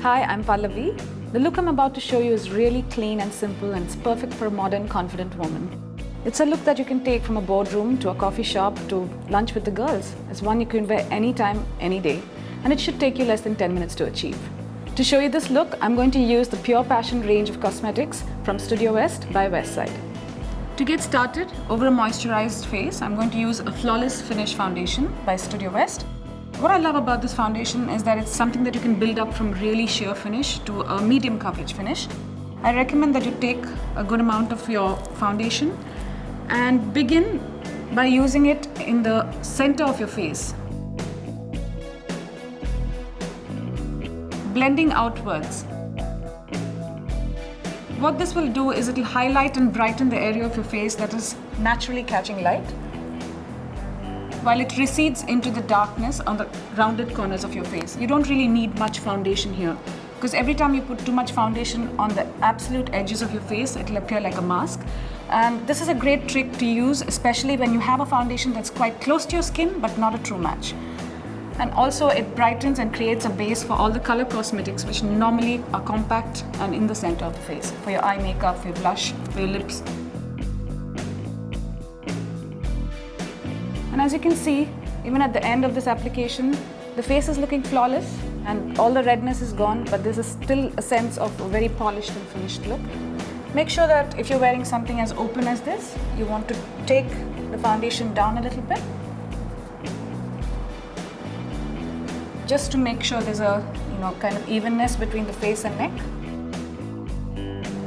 Hi, I'm Pallavi. The look I'm about to show you is really clean and simple, and it's perfect for a modern, confident woman. It's a look that you can take from a boardroom to a coffee shop to lunch with the girls. It's one you can wear anytime, any day, and it should take you less than 10 minutes to achieve. To show you this look, I'm going to use the Pure Passion range of cosmetics from Studio West by Westside. To get started, over a moisturized face, I'm going to use a Flawless Finish foundation by Studio West. What I love about this foundation is that it's something that you can build up from really sheer finish to a medium coverage finish. I recommend that you take a good amount of your foundation and begin by using it in the center of your face, blending outwards. What this will do is it will highlight and brighten the area of your face that is naturally catching light, while it recedes into the darkness on the rounded corners of your face. You don't really need much foundation here, because every time you put too much foundation on the absolute edges of your face, it will appear like a mask. And this is a great trick to use, especially when you have a foundation that's quite close to your skin but not a true match. And also it brightens and creates a base for all the color cosmetics which normally are compact and in the center of the face, for your eye makeup, for your blush, for your lips. And as you can see, even at the end of this application, the face is looking flawless and all the redness is gone, but this is still a sense of a very polished and finished look. Make sure that if you're wearing something as open as this, you want to take the foundation down a little bit, just to make sure there's a kind of evenness between the face and neck.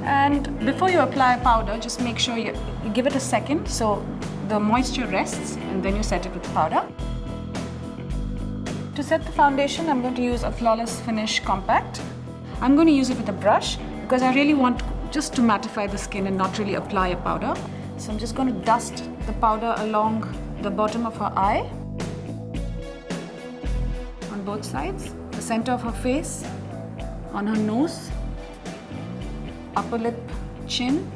And before you apply powder, just make sure you give it a second so the moisture rests, and then you set it with powder. To set the foundation, I'm going to use a Flawless Finish Compact. I'm going to use it with a brush because I really want just to mattify the skin and not really apply a powder. So I'm just going to dust the powder along the bottom of her eye, on both sides, the center of her face, on her nose, upper lip, chin,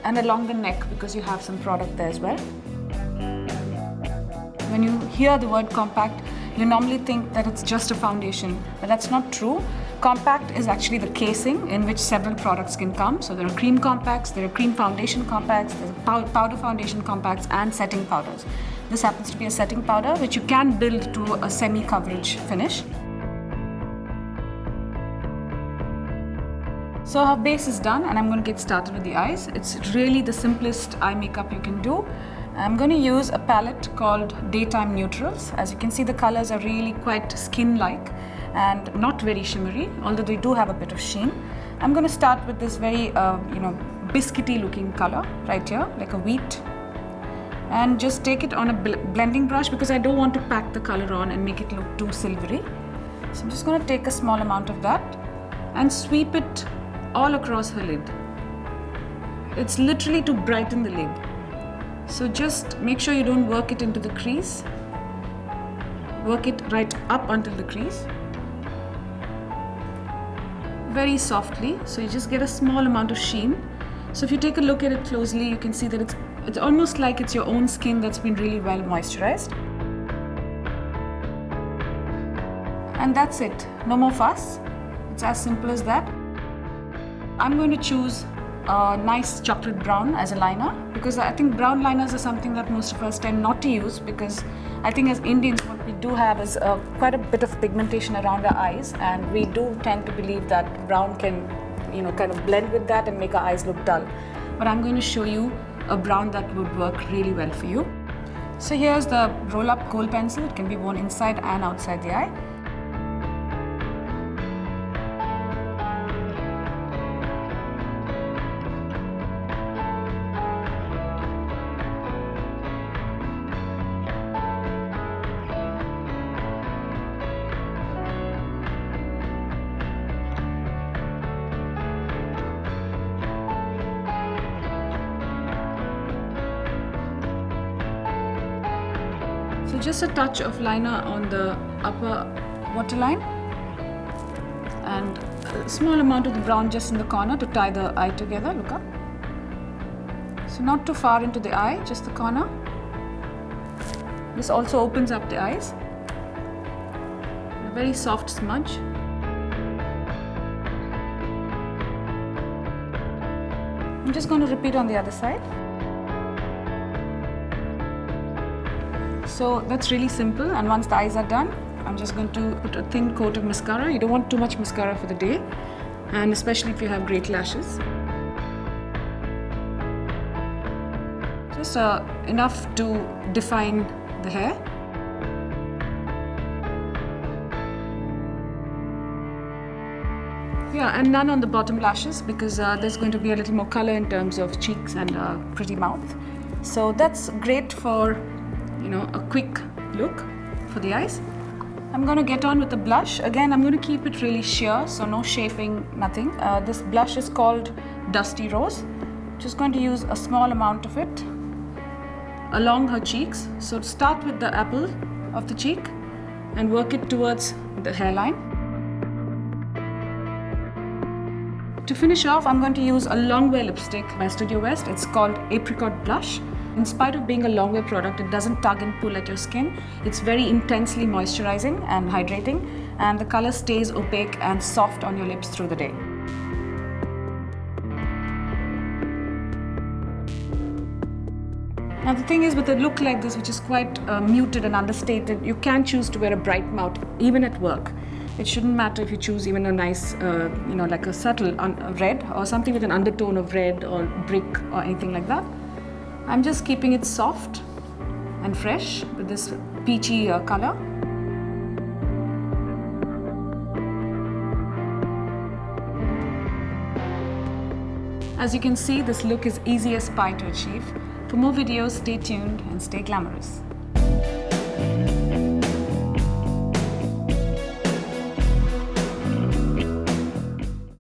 and along the neck because you have some product there as well. When you hear the word compact, you normally think that it's just a foundation, but that's not true. Compact is actually the casing in which several products can come. So there are cream compacts, there are cream foundation compacts, there's powder foundation compacts, and setting powders. This happens to be a setting powder which you can build to a semi-coverage finish. So her base is done and I'm going to get started with the eyes. It's really the simplest eye makeup you can do. I'm going to use a palette called Daytime Neutrals. As you can see, the colors are really quite skin-like and not very shimmery, although they do have a bit of sheen. I'm going to start with this very, biscuity looking color right here, like a wheat. And just take it on a blending brush because I don't want to pack the color on and make it look too silvery. So I'm just going to take a small amount of that and sweep it all across her lid. It's literally to brighten the lid. So just make sure you don't work it into the crease. Work it right up until the crease. Very softly, so you just get a small amount of sheen. So if you take a look at it closely, you can see that it's almost like it's your own skin that's been really well moisturized. And that's it. No more fuss. It's as simple as that. I'm going to choose a nice chocolate brown as a liner because I think brown liners are something that most of us tend not to use, because I think as Indians what we do have is quite a bit of pigmentation around our eyes, and we do tend to believe that brown can kind of blend with that and make our eyes look dull. But I'm going to show you a brown that would work really well for you. So here's the roll-up kohl pencil. It can be worn inside and outside the eye. So just a touch of liner on the upper waterline and a small amount of the brown just in the corner to tie the eye together. Look up. So not too far into the eye, just the corner. This also opens up the eyes. A very soft smudge. I'm just going to repeat on the other side. So that's really simple, and once the eyes are done, I'm just going to put a thin coat of mascara. You don't want too much mascara for the day, and especially if you have great lashes. Just enough to define the hair. Yeah, and none on the bottom lashes because there's going to be a little more color in terms of cheeks and a pretty mouth. So that's great for, you know, a quick look for the eyes. I'm going to get on with the blush. Again, I'm going to keep it really sheer, so no shaping, nothing. This blush is called Dusty Rose. Just going to use a small amount of it along her cheeks. So start with the apple of the cheek and work it towards the hairline. To finish off, I'm going to use a longwear lipstick by Studio West. It's called Apricot Blush. In spite of being a longwear product, it doesn't tug and pull at your skin. It's very intensely moisturizing and hydrating, and the color stays opaque and soft on your lips through the day. Now the thing is, with a look like this, which is quite muted and understated, you can choose to wear a bright mouth even at work. It shouldn't matter if you choose even a nice, you know, like a subtle red or something with an undertone of red or brick or anything like that. I'm just keeping it soft and fresh with this peachy color. As you can see, this look is easy as pie to achieve. For more videos, stay tuned and stay glamorous.